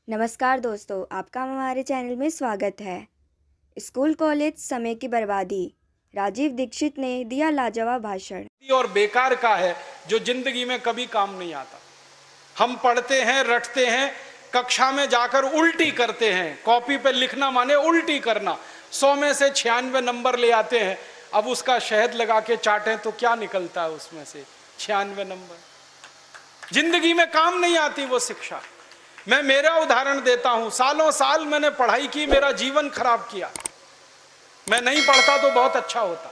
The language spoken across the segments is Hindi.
नमस्कार दोस्तों, आपका हमारे चैनल में स्वागत है। स्कूल कॉलेज समय की बर्बादी, राजीव दीक्षित ने दिया लाजवाब भाषण। और बेकार का है जो जिंदगी में कभी काम नहीं आता। हम पढ़ते हैं, रटते हैं, कक्षा में जाकर उल्टी करते हैं। कॉपी पे लिखना माने उल्टी करना। 100 में से 96 नंबर ले आते हैं। अब उसका शहद लगा के चाटें तो क्या निकलता है उसमें से? 96 नंबर। जिंदगी में काम नहीं आती वो शिक्षा। मैं मेरा उदाहरण देता हूं। सालों साल मैंने पढ़ाई की, मेरा जीवन खराब किया। मैं नहीं पढ़ता तो बहुत अच्छा होता।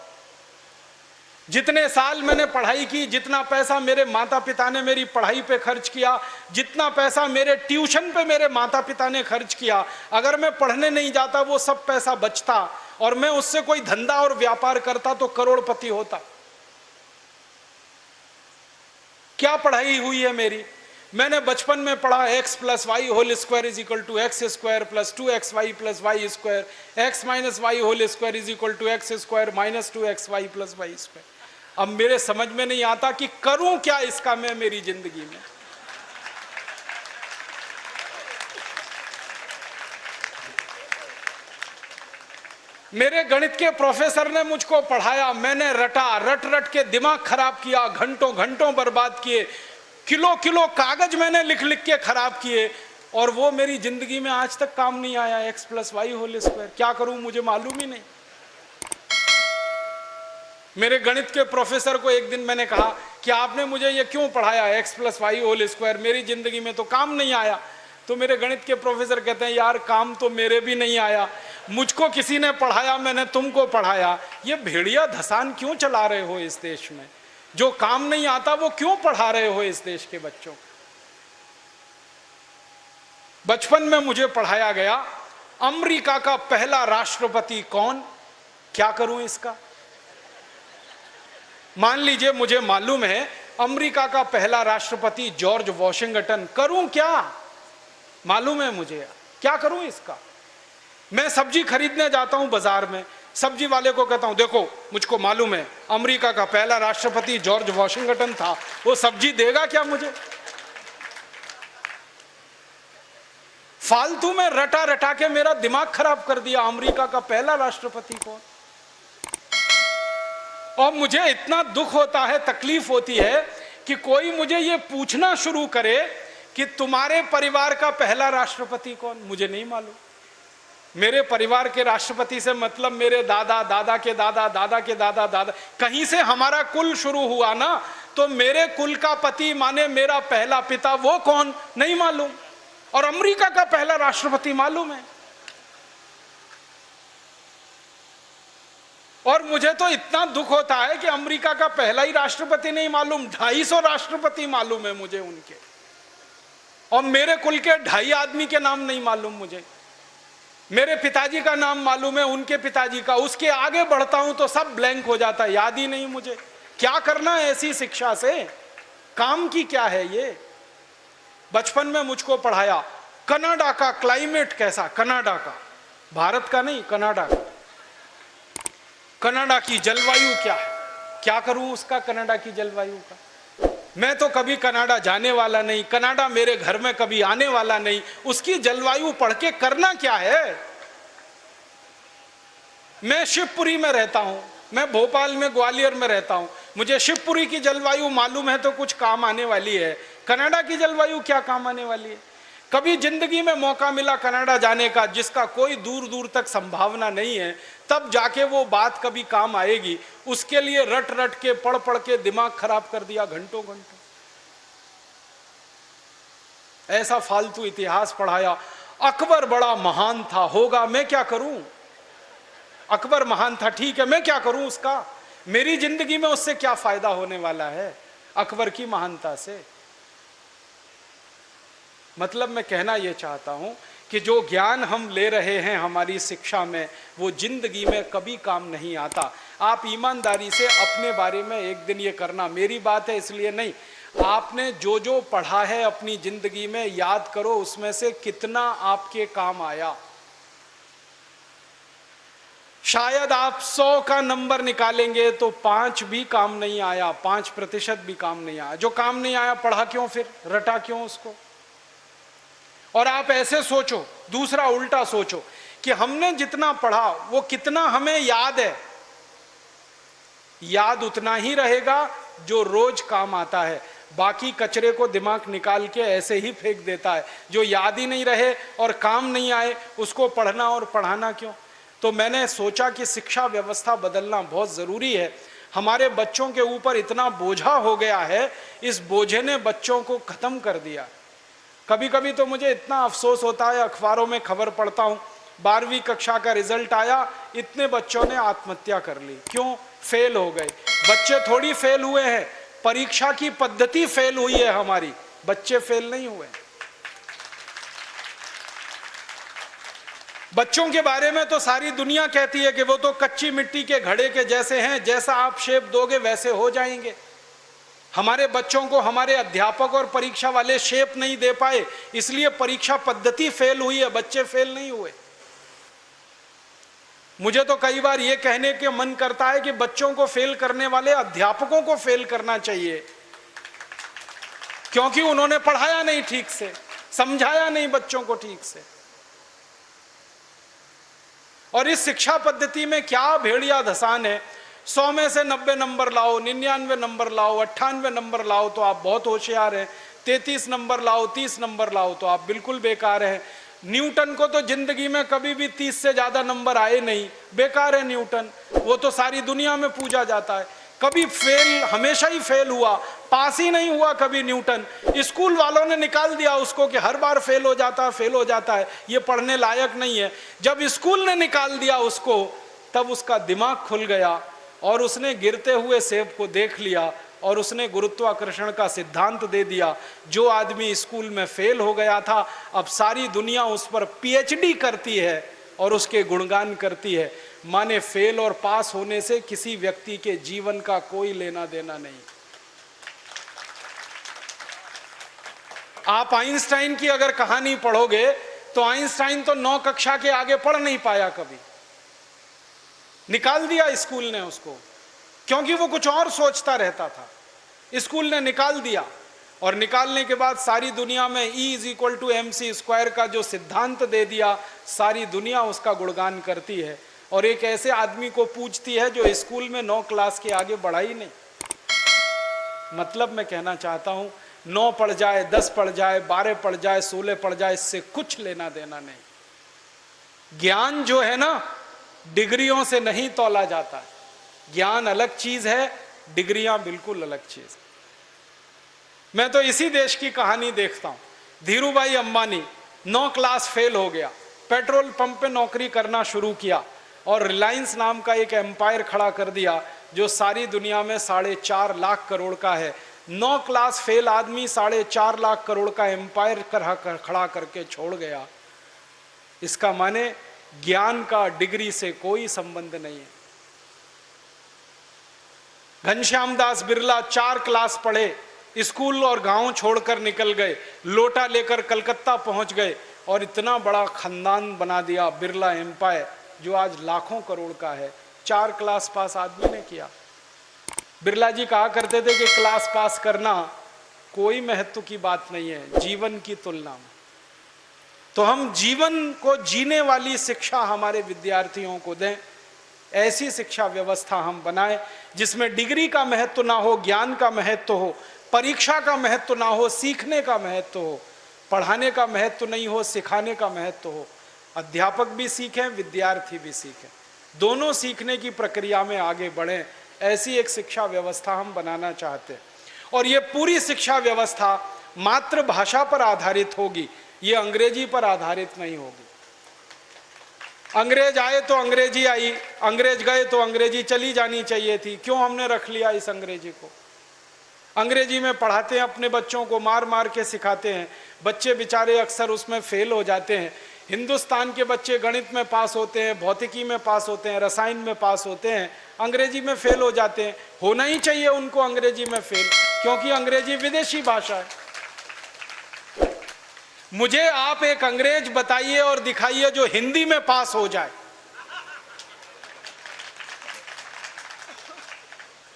जितने साल मैंने पढ़ाई की, जितना पैसा मेरे माता पिता ने मेरी पढ़ाई पे खर्च किया, जितना पैसा मेरे ट्यूशन पे मेरे माता पिता ने खर्च किया, अगर मैं पढ़ने नहीं जाता वो सब पैसा बचता और मैं उससे कोई धंधा और व्यापार करता तो करोड़पति होता। क्या पढ़ाई हुई है मेरी? मैंने बचपन में पढ़ा x plus Y whole square is equal to X square plus 2xy plus Y square, x minus Y whole square is equal to X square minus 2xy plus Y square. अब मेरे समझ में नहीं आता कि करूं क्या इसका मैं मेरी जिंदगी में। मेरे गणित के प्रोफेसर ने मुझको पढ़ाया, मैंने रटा, रट रट के दिमाग खराब किया, घंटों घंटों बर्बाद किए, किलो किलो कागज मैंने लिख लिख के खराब किए और वो मेरी जिंदगी में आज तक काम नहीं आया। x plus Y whole square क्या करूं मुझे मालूम ही नहीं। मेरे गणित के प्रोफेसर को एक दिन मैंने कहा कि आपने मुझे ये क्यों पढ़ाया x plus Y whole square, मेरी जिंदगी में तो काम नहीं आया। तो मेरे गणित के प्रोफेसर कहते हैं, यार काम तो मेरे भी नहीं आया, मुझको किसी ने पढ़ाया, मैंने तुमको पढ़ाया। ये भेड़िया धसान क्यों चला रहे हो इस देश में? जो काम नहीं आता वो क्यों पढ़ा रहे हो इस देश के बच्चों? बचपन में मुझे पढ़ाया गया अमेरिका का पहला राष्ट्रपति कौन, क्या करूं इसका? मान लीजिए मुझे मालूम है अमेरिका का पहला राष्ट्रपति जॉर्ज वॉशिंगटन, करूं क्या? मालूम है मुझे, क्या करूं इसका? मैं सब्जी खरीदने जाता हूं बाजार में, सब्जी वाले को कहता हूं देखो मुझको मालूम है अमेरिका का पहला राष्ट्रपति जॉर्ज वॉशिंगटन था, वो सब्जी देगा क्या मुझे? फालतू में रटा रटा के मेरा दिमाग खराब कर दिया। अमेरिका का पहला राष्ट्रपति कौन? और मुझे इतना दुख होता है, तकलीफ होती है कि कोई मुझे ये पूछना शुरू करे कि तुम्हारे परिवार का पहला राष्ट्रपति कौन? मुझे नहीं मालूम। मेरे परिवार के राष्ट्रपति से मतलब मेरे दादा, दादा के दादा, दादा के दादा, दादा, कहीं से हमारा कुल शुरू हुआ ना, तो मेरे कुल का पति माने मेरा पहला पिता, वो कौन नहीं मालूम। और अमेरिका का पहला राष्ट्रपति मालूम है। और मुझे तो इतना दुख होता है कि अमेरिका का पहला ही राष्ट्रपति नहीं मालूम, 250 राष्ट्रपति मालूम है मुझे उनके, और मेरे कुल के 2.5 आदमी के नाम नहीं मालूम मुझे। मेरे पिताजी का नाम मालूम है, उनके पिताजी का, उसके आगे बढ़ता हूं तो सब ब्लैंक हो जाता है, याद ही नहीं मुझे। क्या करना है ऐसी शिक्षा से? काम की क्या है ये? बचपन में मुझको पढ़ाया कनाडा का क्लाइमेट कैसा, कनाडा का, भारत का नहीं, कनाडा का। कनाडा की जलवायु क्या है, क्या करूं उसका कनाडा की जलवायु का? मैं तो कभी कनाडा जाने वाला नहीं, कनाडा मेरे घर में कभी आने वाला नहीं, उसकी जलवायु पढ़ के करना क्या है? मैं शिवपुरी में रहता हूं, मैं भोपाल में, ग्वालियर में रहता हूं, मुझे शिवपुरी की जलवायु मालूम है तो कुछ काम आने वाली है। कनाडा की जलवायु क्या काम आने वाली है? कभी जिंदगी में मौका मिला कनाडा जाने का, जिसका कोई दूर दूर तक संभावना नहीं है, तब जाके वो बात कभी काम आएगी। उसके लिए रट रट के, पढ़ पढ़ के दिमाग खराब कर दिया घंटों घंटों। ऐसा फालतू इतिहास पढ़ाया। अकबर बड़ा महान था, होगा, मैं क्या करूं? अकबर महान था, ठीक है, मैं क्या करूं उसका? मेरी जिंदगी में उससे क्या फायदा होने वाला है अकबर की महानता से? मतलब मैं कहना यह चाहता हूं कि जो ज्ञान हम ले रहे हैं हमारी शिक्षा में, वो जिंदगी में कभी काम नहीं आता। आप ईमानदारी से अपने बारे में एक दिन ये करना, मेरी बात है इसलिए नहीं, आपने जो जो पढ़ा है अपनी जिंदगी में याद करो, उसमें से कितना आपके काम आया। शायद आप 100 का नंबर निकालेंगे तो 5 भी काम नहीं आया, 5% भी काम नहीं आया। जो काम नहीं आया पढ़ा क्यों, फिर रटा क्यों उसको? और आप ऐसे सोचो, दूसरा उल्टा सोचो कि हमने जितना पढ़ा वो कितना हमें याद है। याद उतना ही रहेगा जो रोज काम आता है, बाकी कचरे को दिमाग निकाल के ऐसे ही फेंक देता है। जो याद ही नहीं रहे और काम नहीं आए उसको पढ़ना और पढ़ाना क्यों। तो मैंने सोचा कि शिक्षा व्यवस्था बदलना बहुत जरूरी है। हमारे बच्चों के ऊपर इतना बोझा हो गया है, इस बोझे ने बच्चों को खत्म कर दिया। कभी कभी तो मुझे इतना अफसोस होता है, अखबारों में खबर पढ़ता हूँ 12वीं कक्षा का रिजल्ट आया, इतने बच्चों ने आत्महत्या कर ली। क्यों? फेल हो गए। बच्चे थोड़ी फेल हुए हैं, परीक्षा की पद्धति फेल हुई है हमारी, बच्चे फेल नहीं हुए। बच्चों के बारे में तो सारी दुनिया कहती है कि वो तो कच्ची मिट्टी के घड़े के जैसे हैं, जैसा आप शेप दोगे वैसे हो जाएंगे। हमारे बच्चों को हमारे अध्यापक और परीक्षा वाले शेप नहीं दे पाए, इसलिए परीक्षा पद्धति फेल हुई है, बच्चे फेल नहीं हुए। मुझे तो कई बार यह कहने के मन करता है कि बच्चों को फेल करने वाले अध्यापकों को फेल करना चाहिए, क्योंकि उन्होंने पढ़ाया नहीं ठीक से, समझाया नहीं बच्चों को ठीक से। और इस शिक्षा पद्धति में क्या भेड़िया धसान है। 100 में से 90 नंबर लाओ, 99 नंबर लाओ, 98 नंबर लाओ तो आप बहुत होशियार हैं, 33 नंबर लाओ, 30 नंबर लाओ तो आप बिल्कुल बेकार हैं। न्यूटन को तो जिंदगी में कभी भी 30 से ज्यादा नंबर आए नहीं, बेकार है न्यूटन, वो तो सारी दुनिया में पूजा जाता है। कभी फेल, हमेशा ही फेल हुआ, पास ही नहीं हुआ कभी न्यूटन। स्कूल वालों ने निकाल दिया उसको कि हर बार फेल हो जाता है, फेल हो जाता है, ये पढ़ने लायक नहीं है। जब स्कूल ने निकाल दिया उसको, तब उसका दिमाग खुल गया और उसने गिरते हुए सेब को देख लिया और उसने गुरुत्वाकर्षण का सिद्धांत दे दिया। जो आदमी स्कूल में फेल हो गया था, अब सारी दुनिया उस पर पीएचडी करती है और उसके गुणगान करती है। माने फेल और पास होने से किसी व्यक्ति के जीवन का कोई लेना देना नहीं। आप आइंस्टाइन की अगर कहानी पढ़ोगे तो आइंस्टाइन तो 9 कक्षा के आगे पढ़ नहीं पाया कभी, निकाल दिया स्कूल ने उसको, क्योंकि वो कुछ और सोचता रहता था। स्कूल ने निकाल दिया और निकालने के बाद सारी दुनिया में E=mc² का जो सिद्धांत दे दिया, सारी दुनिया उसका गुणगान करती है और एक ऐसे आदमी को पूछती है जो स्कूल में 9 क्लास के आगे बढ़ा ही नहीं। मतलब मैं कहना चाहता हूं, 9 पढ़ जाए, 10 पढ़ जाए, 12 पढ़ जाए, 16 पढ़ जाए, इससे कुछ लेना देना नहीं। ज्ञान जो है ना, डिग्रियों से नहीं तौला जाता है। ज्ञान अलग चीज है, डिग्रियां बिल्कुल अलग चीज। मैं तो इसी देश की कहानी देखता हूं। धीरूभाई अंबानी 9 क्लास फेल हो गया, पेट्रोल पंप पे नौकरी करना शुरू किया और रिलायंस नाम का एक एम्पायर खड़ा कर दिया जो सारी दुनिया में 4.5 लाख करोड़ का है। 9 क्लास फेल आदमी 4.5 लाख करोड़ का एम्पायर खड़ा करके छोड़ गया। इसका माने ज्ञान का डिग्री से कोई संबंध नहीं है। घनश्याम दास बिरला 4 क्लास पढ़े, स्कूल और गांव छोड़कर निकल गए, लोटा लेकर कलकत्ता पहुंच गए और इतना बड़ा खानदान बना दिया, बिरला एम्पायर, जो आज लाखों करोड़ का है। 4 क्लास पास आदमी ने किया। बिरला जी कहा करते थे कि क्लास पास करना कोई महत्व की बात नहीं है जीवन की तुलना में। तो हम जीवन को जीने वाली शिक्षा हमारे विद्यार्थियों को दें, ऐसी शिक्षा व्यवस्था हम बनाएं जिसमें डिग्री का महत्व ना हो, ज्ञान का महत्व हो, परीक्षा का महत्व ना हो, सीखने का महत्व हो, पढ़ाने का महत्व नहीं हो, सिखाने का महत्व हो। अध्यापक भी सीखें, विद्यार्थी भी सीखें, दोनों सीखने की प्रक्रिया में आगे बढ़ें। ऐसी एक शिक्षा व्यवस्था हम बनाना चाहते हैं और ये पूरी शिक्षा व्यवस्था मातृभाषा पर आधारित होगी, ये अंग्रेजी पर आधारित नहीं होगी। अंग्रेज आए तो अंग्रेजी आई, अंग्रेज गए तो अंग्रेजी चली जानी चाहिए थी। क्यों हमने रख लिया इस अंग्रेजी को? अंग्रेजी में पढ़ाते हैं अपने बच्चों को, मार मार के सिखाते हैं, बच्चे बेचारे अक्सर उसमें फेल हो जाते हैं। हिंदुस्तान के बच्चे गणित में पास होते हैं, भौतिकी में पास होते हैं, रसायन में पास होते हैं, अंग्रेजी में फेल हो जाते हैं। होना ही चाहिए उनको अंग्रेजी में फेल, क्योंकि अंग्रेजी विदेशी भाषा है। मुझे आप एक अंग्रेज बताइए और दिखाइए जो हिंदी में पास हो जाए,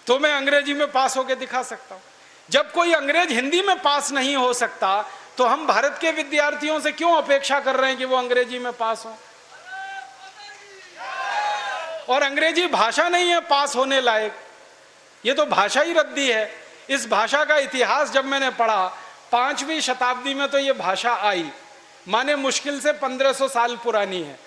तो मैं अंग्रेजी में पास होकर दिखा सकता हूं। जब कोई अंग्रेज हिंदी में पास नहीं हो सकता तो हम भारत के विद्यार्थियों से क्यों अपेक्षा कर रहे हैं कि वो अंग्रेजी में पास हो? और अंग्रेजी भाषा नहीं है पास होने लायक, ये तो भाषा ही रद्दी है। इस भाषा का इतिहास जब मैंने पढ़ा, 5वीं शताब्दी में तो ये भाषा आई, माने मुश्किल से 1500 साल पुरानी है।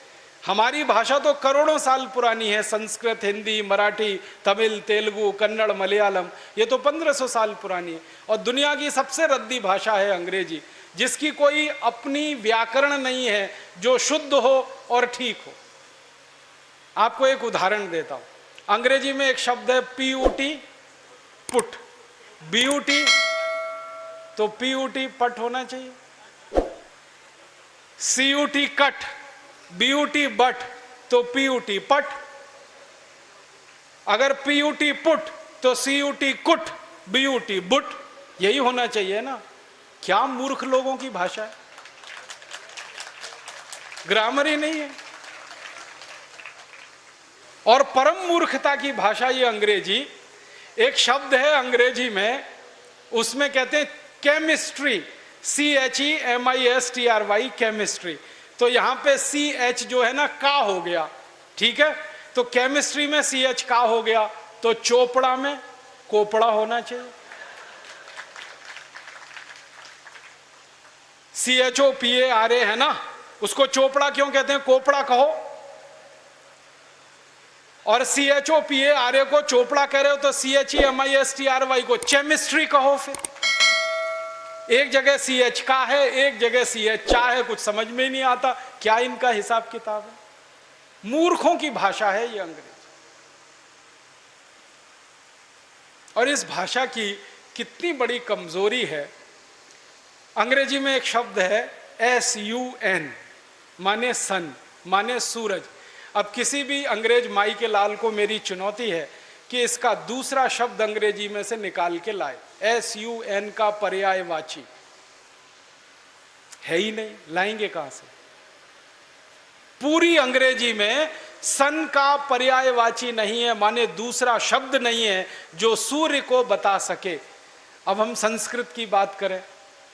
हमारी भाषा तो करोड़ों साल पुरानी है, संस्कृत, हिंदी, मराठी, तमिल, तेलुगु, कन्नड़, मलयालम, ये तो 1500 साल पुरानी है। और दुनिया की सबसे रद्दी भाषा है अंग्रेजी, जिसकी कोई अपनी व्याकरण नहीं है जो शुद्ध हो और ठीक हो। आपको एक उदाहरण देता हूं। अंग्रेजी में एक शब्द है PUT, पुट, BUT, तो PUT पट होना चाहिए, CUT कट, BUT बट, तो PUT पट। अगर PUT पुट तो CUT कुट, BUT बुट, यही होना चाहिए ना। क्या मूर्ख लोगों की भाषा है, ग्रामर ही नहीं है। और परम मूर्खता की भाषा ये अंग्रेजी। एक शब्द है अंग्रेजी में, उसमें कहते हैं केमिस्ट्री, CHEMISTRY, केमिस्ट्री। तो यहां पे CH जो है ना का हो गया, ठीक है, तो केमिस्ट्री में CH का हो गया, तो चोपड़ा में कोपड़ा होना चाहिए। CHOPARA है ना, उसको चोपड़ा क्यों कहते हैं, कोपड़ा कहो। और CHOPARA को चोपड़ा कह रहे हो तो CHEMISTRY को चेमिस्ट्री कहो। फिर एक जगह CH का है, एक जगह CH चा है, कुछ समझ में ही नहीं आता क्या इनका हिसाब किताब है। मूर्खों की भाषा है ये अंग्रेजी। और इस भाषा की कितनी बड़ी कमजोरी है। अंग्रेजी में एक शब्द है SUN, माने सन, माने सूरज। अब किसी भी अंग्रेज माई के लाल को मेरी चुनौती है कि इसका दूसरा शब्द अंग्रेजी में से निकाल के लाए। SUN का पर्यायवाची है ही नहीं, लाएंगे कहां से? पूरी अंग्रेजी में सन का पर्यायवाची नहीं है, माने दूसरा शब्द नहीं है जो सूर्य को बता सके। अब हम संस्कृत की बात करें,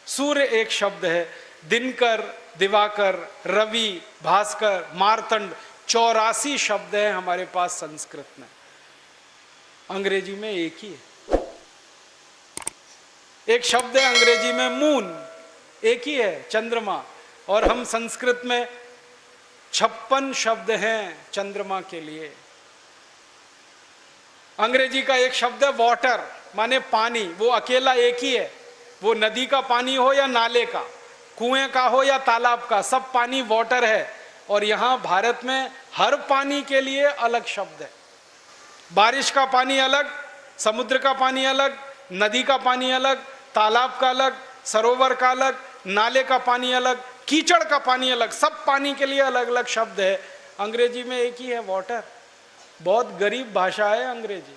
सूर्य एक शब्द है, दिनकर, दिवाकर, रवि, भास्कर, मार्तंड, 84 शब्द हैं हमारे पास संस्कृत में। अंग्रेजी में एक ही है। एक शब्द है अंग्रेजी में मून, एक ही है, चंद्रमा। और हम संस्कृत में 56 शब्द हैं चंद्रमा के लिए। अंग्रेजी का एक शब्द है वाटर, माने पानी, वो अकेला एक ही है। वो नदी का पानी हो या नाले का, कुएं का हो या तालाब का, सब पानी वाटर है। और यहां भारत में हर पानी के लिए अलग शब्द है। बारिश का पानी अलग, समुद्र का पानी अलग, नदी का पानी अलग, तालाब का अलग, सरोवर का अलग, नाले का पानी अलग, कीचड़ का पानी अलग, सब पानी के लिए अलग अलग शब्द है। अंग्रेजी में एक ही है, वाटर। बहुत गरीब भाषा है अंग्रेजी,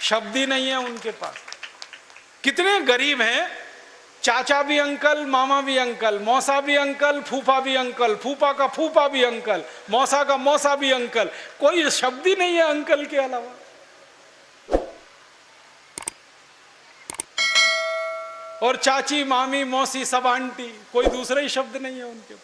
शब्द ही नहीं है उनके पास। कितने गरीब हैं, चाचा भी अंकल, मामा भी अंकल, मौसा भी अंकल, फूफा भी अंकल, फूफा का फूफा भी अंकल, मौसा का मौसा भी अंकल, कोई शब्द ही नहीं है अंकल के अलावा। और चाची, मामी, मौसी, सब आंटी, कोई दूसरा ही शब्द नहीं है उनके।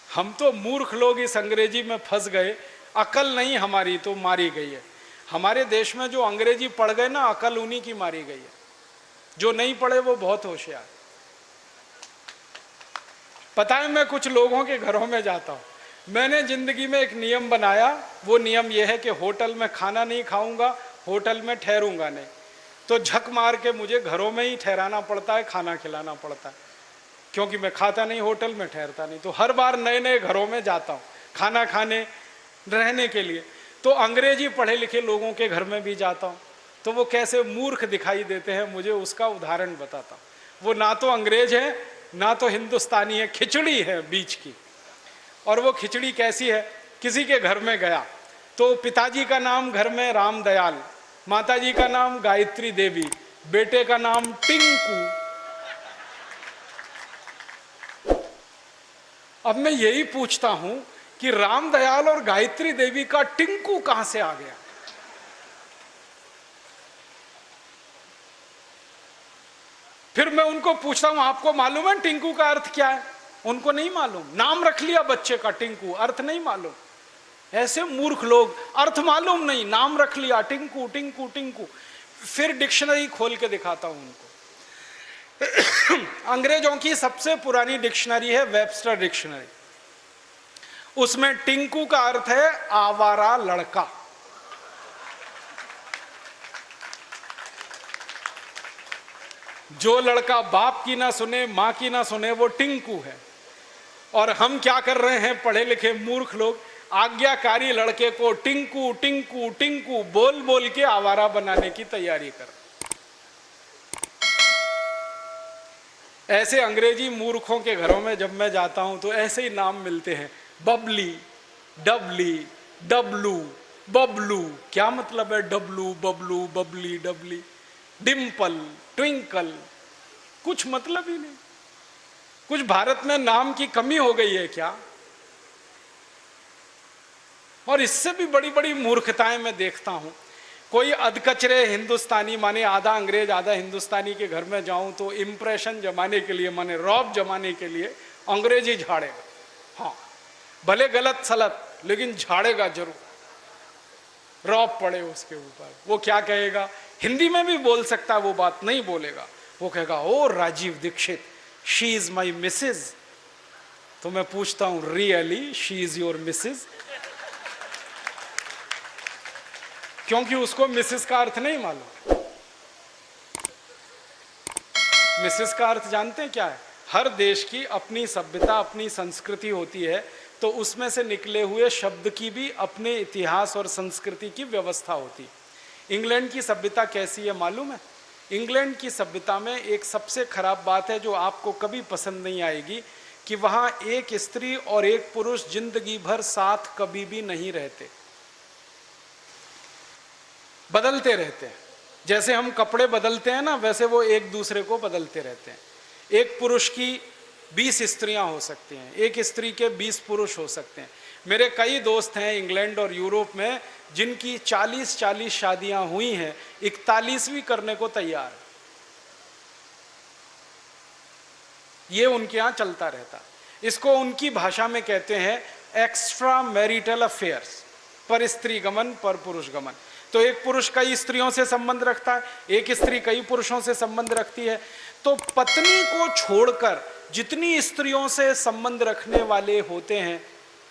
हम तो मूर्ख लोग इस अंग्रेजी में फंस गए। अकल नहीं हमारी तो मारी गई है। हमारे देश में जो अंग्रेजी पढ़ गए ना, अकल उन्हीं की मारी गई है। जो नहीं पढ़े वो बहुत होशियार। पता है, मैं कुछ लोगों के घरों में जाता हूं। मैंने जिंदगी में एक नियम बनाया, वो नियम यह है कि होटल में खाना नहीं खाऊंगा, होटल में ठहरूंगा नहीं। तो झक मार के मुझे घरों में ही ठहराना पड़ता है, खाना खिलाना पड़ता है, क्योंकि मैं खाता नहीं, होटल में ठहरता नहीं। तो हर बार नए नए घरों में जाता हूँ खाना खाने, रहने के लिए। तो अंग्रेजी पढ़े लिखे लोगों के घर में भी जाता हूँ, तो वो कैसे मूर्ख दिखाई देते हैं मुझे उसका उदाहरण बताता हूँ। वो ना तो अंग्रेज है ना तो हिंदुस्तानी है, खिचड़ी है बीच की। और वो खिचड़ी कैसी है, किसी के घर में गया तो पिताजी का नाम घर में रामदयाल, माताजी का नाम गायत्री देवी, बेटे का नाम टिंकू। अब मैं यही पूछता हूं कि रामदयाल और गायत्री देवी का टिंकू कहां से आ गया? उनको पूछता हूं आपको मालूम है टिंकू का अर्थ क्या है, उनको नहीं मालूम। नाम रख लिया बच्चे का टिंकू, अर्थ नहीं मालूम। ऐसे मूर्ख लोग, अर्थ मालूम नहीं, नाम रख लिया टिंकू टिंकू टिंकू। फिर डिक्शनरी खोल के दिखाता हूं उनको। अंग्रेजों की सबसे पुरानी डिक्शनरी है वेबस्टर डिक्शनरी, उसमें टिंकू का अर्थ है आवारा लड़का। जो लड़का बाप की ना सुने, मां की ना सुने, वो टिंकू है। और हम क्या कर रहे हैं पढ़े लिखे मूर्ख लोग, आज्ञाकारी लड़के को टिंकू टिंकू टिंकू बोल बोल के आवारा बनाने की तैयारी कर। ऐसे अंग्रेजी मूर्खों के घरों में जब मैं जाता हूं तो ऐसे ही नाम मिलते हैं, बबली, डबली, डबलू, बबलू। क्या मतलब है डबलू, बबलू, बबली, डबली? डिम्पल, ट्विंकल, कुछ मतलब ही नहीं। कुछ भारत में नाम की कमी हो गई है क्या? और इससे भी बड़ी बड़ी मूर्खताएं मैं देखता हूं। कोई अधकचरे हिंदुस्तानी, माने आधा अंग्रेज आधा हिंदुस्तानी के घर में जाऊं तो इंप्रेशन जमाने के लिए, माने रौब जमाने के लिए अंग्रेजी झाड़ेगा। हाँ, भले गलत सलत, लेकिन झाड़ेगा जरूर, रौब पड़े उसके ऊपर। वो क्या कहेगा, हिंदी में भी बोल सकता है, वो बात नहीं बोलेगा। वो कहेगा ओ Rajiv Dixit, she is my missus. तो मैं पूछता हूं really she is your missus? क्योंकि उसको मिसेस का अर्थ नहीं मालूम। मिसेस का अर्थ जानते हैं क्या है? हर देश की अपनी सभ्यता, अपनी संस्कृति होती है, तो उसमें से निकले हुए शब्द की भी अपने इतिहास और संस्कृति की व्यवस्था होती है। इंग्लैंड की सभ्यता कैसी है मालूम है? इंग्लैंड की सभ्यता में एक सबसे खराब बात है जो आपको कभी पसंद नहीं आएगी, कि वहां एक स्त्री और एक पुरुष जिंदगी भर साथ कभी भी नहीं रहते, बदलते रहते हैं। जैसे हम कपड़े बदलते हैं ना, वैसे वो एक दूसरे को बदलते रहते हैं। एक पुरुष की 20 स्त्रियां हो सकती हैं, एक स्त्री के 20 पुरुष हो सकते हैं। मेरे कई दोस्त हैं इंग्लैंड और यूरोप में जिनकी 40-40 शादियां हुई हैं, 41वीं करने को तैयार है। ये उनके यहां चलता रहता। इसको उनकी भाषा में कहते हैं एक्स्ट्रा मैरिटल अफेयर्स, पर स्त्री गमन पर पुरुष गमन। तो एक पुरुष कई स्त्रियों से संबंध रखता है, एक स्त्री कई पुरुषों से संबंध रखती है। तो पत्नी को छोड़कर जितनी स्त्रियों से संबंध रखने वाले होते हैं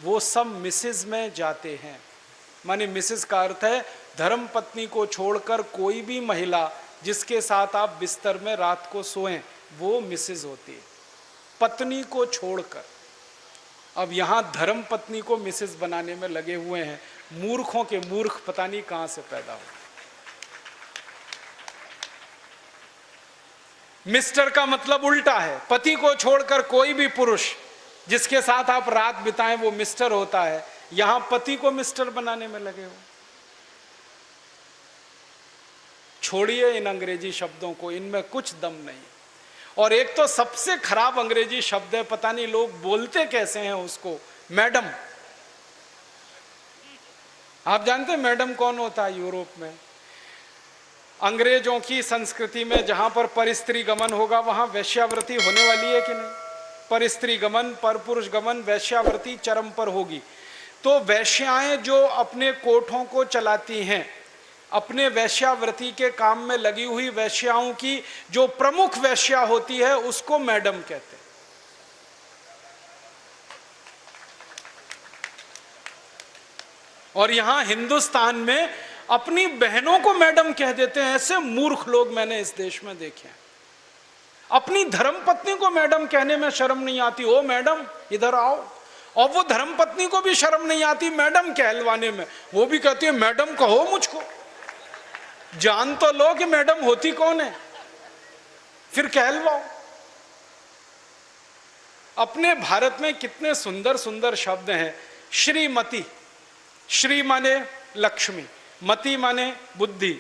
वो सब मिसेज में जाते हैं। माने मिसेज का अर्थ है धर्म पत्नी को छोड़कर कोई भी महिला जिसके साथ आप बिस्तर में रात को सोएं वो मिसेज होती है, पत्नी को छोड़कर। अब यहां धर्म पत्नी को मिसेज बनाने में लगे हुए हैं। मूर्खों के मूर्ख पता नहीं कहां से पैदा हो। मिस्टर का मतलब उल्टा है, पति को छोड़कर कोई भी पुरुष जिसके साथ आप रात बिताएं वो मिस्टर होता है। यहां पति को मिस्टर बनाने में लगे हो। छोड़िए इन अंग्रेजी शब्दों को, इनमें कुछ दम नहीं। और एक तो सबसे खराब अंग्रेजी शब्द है, पता नहीं लोग बोलते कैसे हैं उसको, मैडम। आप जानते हैं मैडम कौन होता है यूरोप में? अंग्रेजों की संस्कृति में जहां पर परस्त्री गमन होगा वहां वैश्यावृत्ति होने वाली है कि नहीं? परस्त्री गमन, पर पुरुष गमन, वैश्यावृत्ति चरम पर होगी। तो वैश्याएं जो अपने कोठों को चलाती हैं, अपने वैश्यावृत्ति के काम में लगी हुई वैश्याओं की जो प्रमुख वैश्या होती है उसको मैडम कहते हैं। और यहां हिंदुस्तान में अपनी बहनों को मैडम कह देते हैं। ऐसे मूर्ख लोग मैंने इस देश में देखे हैं। अपनी धर्मपत्नी को मैडम कहने में शर्म नहीं आती, ओ मैडम इधर आओ। और वो धर्मपत्नी को भी शर्म नहीं आती मैडम कहलवाने में, वो भी कहती है मैडम कहो मुझको। जान तो लो कि मैडम होती कौन है, फिर कहलवाओ। अपने भारत में कितने सुंदर सुंदर शब्द हैं। श्रीमती, श्री माने लक्ष्मी, मति माने बुद्धि,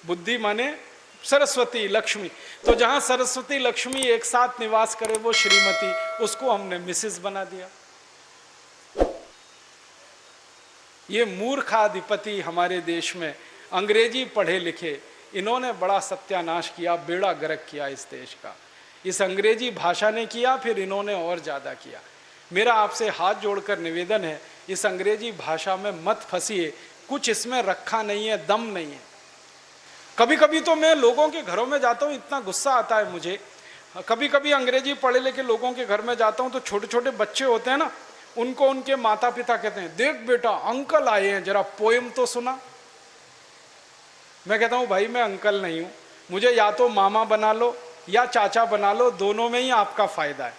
बुद्धि माने सरस्वती, लक्ष्मी। तो जहां सरस्वती लक्ष्मी एक साथ निवास करे वो श्रीमती, उसको हमने मिसेस बना दिया। ये मूर्खाधिपति हमारे देश में अंग्रेजी पढ़े लिखे, इन्होंने बड़ा सत्यानाश किया, बेड़ा गर्क किया इस देश का। इस अंग्रेजी भाषा ने किया, फिर इन्होंने और ज़्यादा किया। मेरा आपसे हाथ जोड़कर निवेदन है, इस अंग्रेजी भाषा में मत फंसिए, कुछ इसमें रखा नहीं है, दम नहीं है। कभी कभी तो मैं लोगों के घरों में जाता हूँ, इतना गुस्सा आता है मुझे। कभी कभी अंग्रेजी पढ़े लिखे लोगों के घर में जाता हूँ तो छोटे छोटे बच्चे होते हैं ना, उनको उनके माता पिता कहते हैं, देख बेटा अंकल आए हैं, जरा पोएम तो सुना। मैं कहता हूँ भाई मैं अंकल नहीं हूँ, मुझे या तो मामा बना लो या चाचा बना लो, दोनों में ही आपका फायदा है,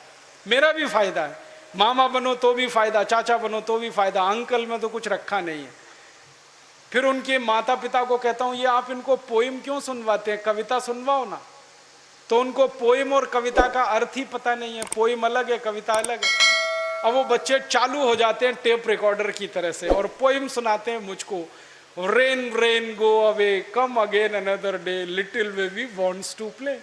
मेरा भी फायदा है। मामा बनो तो भी फायदा, चाचा बनो तो भी फायदा, अंकल में तो कुछ रखा नहीं है। फिर उनके माता पिता को कहता हूँ, ये आप इनको पोएम क्यों सुनवाते हैं, कविता सुनवाओ ना। तो उनको पोएम और कविता का अर्थ ही पता नहीं है, पोएम अलग है, कविता अलग है। अब वो बच्चे चालू हो जाते हैं टेप रिकॉर्डर की तरह से और पोएम सुनाते हैं मुझको, rain rain go away come again another day little baby wants to play.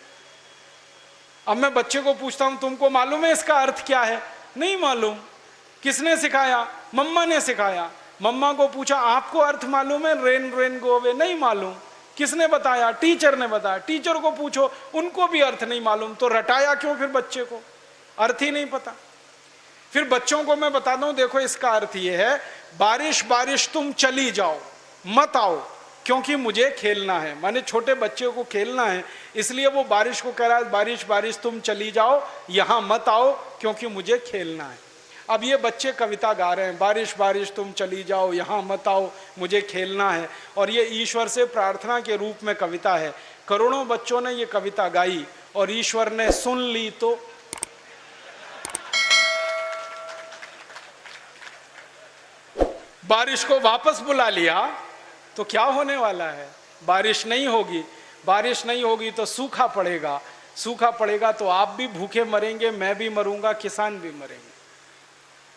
अब मैं बच्चे को पूछता हूं, तुमको मालूम है इसका अर्थ क्या है? नहीं मालूम। किसने सिखाया? मम्मा ने सिखाया। मम्मा को पूछा, आपको अर्थ मालूम है रेन रेन गो अवे? नहीं मालूम। किसने बताया? टीचर ने बताया। टीचर को पूछो, उनको भी अर्थ नहीं मालूम। तो रटाया क्यों फिर बच्चे को? अर्थ ही नहीं पता। फिर बच्चों को मैं बताता हूं, देखो इसका अर्थ ये है, बारिश बारिश तुम चली जाओ, मत आओ क्योंकि मुझे खेलना है। माने छोटे बच्चे को खेलना है, इसलिए वो बारिश को कह रहा है, बारिश बारिश तुम चली जाओ, यहां मत आओ क्योंकि मुझे खेलना है। अब ये बच्चे कविता गा रहे हैं, बारिश बारिश तुम चली जाओ, यहां मत आओ, मुझे खेलना है, और ये ईश्वर से प्रार्थना के रूप में कविता है। करोड़ों बच्चों ने ये कविता गाई और ईश्वर ने सुन ली तो बारिश को वापस बुला लिया। तो क्या होने वाला है? बारिश नहीं होगी। बारिश नहीं होगी तो सूखा पड़ेगा। सूखा पड़ेगा तो आप भी भूखे मरेंगे, मैं भी मरूंगा, किसान भी मरेंगे।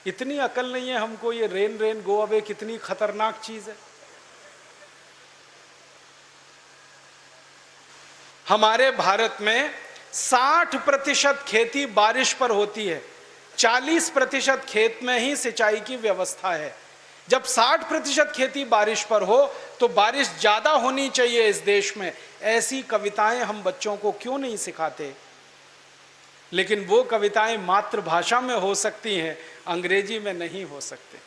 इतनी अकल नहीं है हमको, ये रेन रेन गो अवे कितनी खतरनाक चीज है। हमारे भारत में 60% खेती बारिश पर होती है, 40% खेत में ही सिंचाई की व्यवस्था है। जब 60% खेती बारिश पर हो तो बारिश ज्यादा होनी चाहिए इस देश में। ऐसी कविताएं हम बच्चों को क्यों नहीं सिखाते? लेकिन वो कविताएं मातृभाषा में हो सकती हैं, अंग्रेजी में नहीं हो सकते।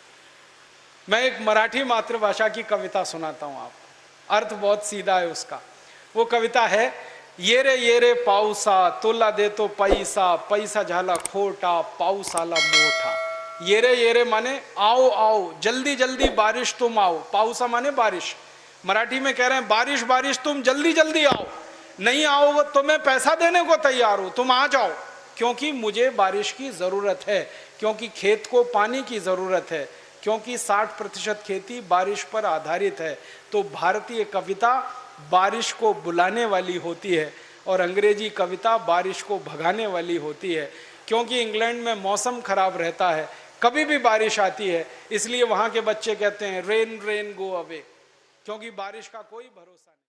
मैं एक मराठी मातृभाषा की कविता सुनाता हूं आपको, अर्थ बहुत सीधा है उसका। वो कविता है, ये रे पाऊसा तुला देतो पैसा, पैसा झाला खोटा, पाऊस आला मोठा। ये रे माने आओ आओ, जल्दी जल्दी बारिश तुम आओ। पाऊसा माने बारिश। मराठी में कह रहे हैं, बारिश बारिश तुम जल्दी जल्दी आओ, नहीं आओ तो मैं पैसा देने को तैयार हूं, तुम आ जाओ क्योंकि मुझे बारिश की जरूरत है, क्योंकि खेत को पानी की जरूरत है, क्योंकि 60% खेती बारिश पर आधारित है। तो भारतीय कविता बारिश को बुलाने वाली होती है और अंग्रेजी कविता बारिश को भगाने वाली होती है। क्योंकि इंग्लैंड में मौसम खराब रहता है, कभी भी बारिश आती है, इसलिए वहां के बच्चे कहते हैं रेन रेन गो अवे, क्योंकि बारिश का कोई भरोसा नहीं।